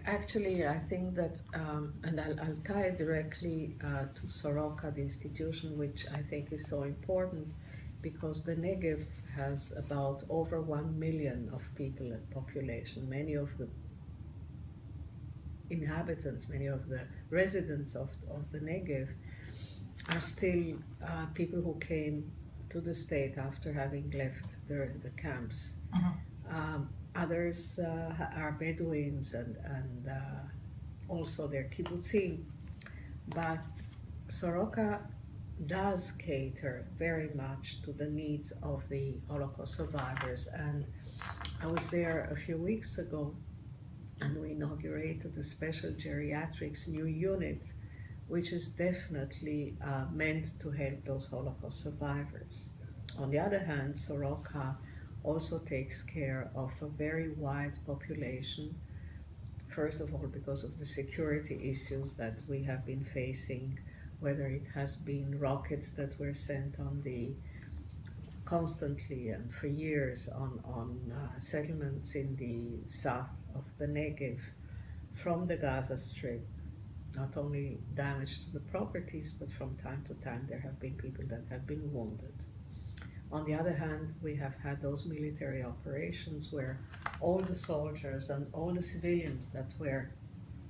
Actually, I think that, and I'll tie it directly to Soroka, the institution, which I think is so important because the Negev has about over 1 million of people in population. Many of the inhabitants, many of the residents of the Negev are still people who came to the state after having left the camps. Others are Bedouins and also they're kibbutzim. But Soroka does cater very much to the needs of the Holocaust survivors. And I was there a few weeks ago and we inaugurated a special geriatrics new unit, which is definitely meant to help those Holocaust survivors. On the other hand, Soroka also takes care of a very wide population, first of all because of the security issues that we have been facing, whether it has been rockets that were sent on the constantly and for years on settlements in the south of the Negev from the Gaza Strip, not only damage to the properties, but from time to time there have been people that have been wounded. On the other hand, we have had those military operations where all the soldiers and all the civilians that were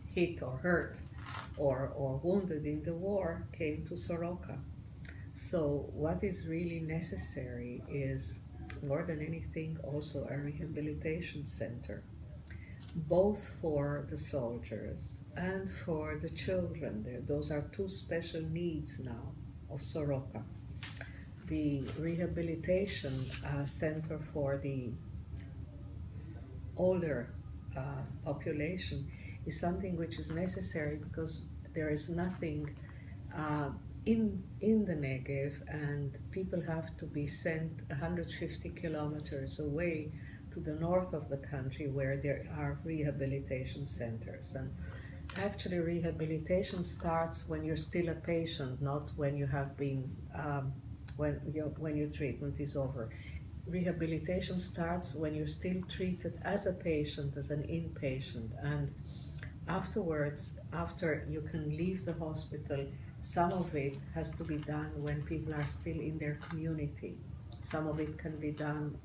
hit or hurt or wounded in the war came to Soroka. So what is really necessary is, more than anything, also a rehabilitation center, both for the soldiers and for the children. Those are two special needs now of Soroka. The rehabilitation center for the older population is something which is necessary because there is nothing in the Negev, and people have to be sent 150 kilometers away to the north of the country where there are rehabilitation centers. And actually rehabilitation starts when you're still a patient, not when you have been when your treatment is over. Rehabilitation starts when you're still treated as a patient, as an inpatient, and afterwards, after you can leave the hospital, some of it has to be done when people are still in their community. Some of it can be done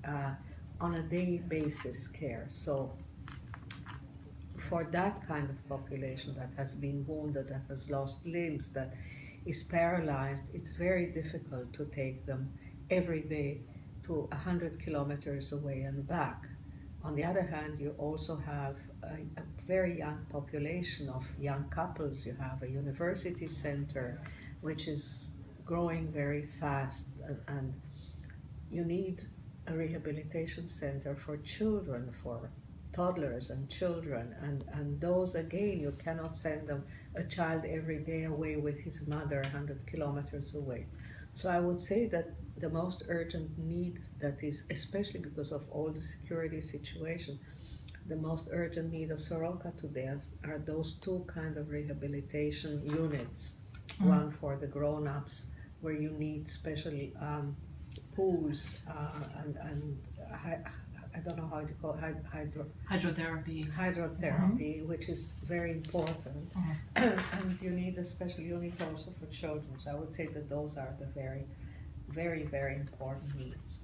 on a day basis care. So for that kind of population that has been wounded, that has lost limbs, that is paralyzed, it's very difficult to take them every day to 100 kilometers away and back. On the other hand, you also have a very young population of young couples. You have a university center, which is growing very fast, and you need a rehabilitation center for children, for toddlers and children, and those, again, you cannot send them a child every day away with his mother 100 kilometers away. So I would say that the most urgent need, that is, especially because of all the security situation, the most urgent need of Soroka today are those two kind of rehabilitation units. One for the grown-ups, where you need special pools and I don't know how you call it, hydrotherapy, which is very important. And you need a special unit also for children. So I would say that those are the very, very, very important needs.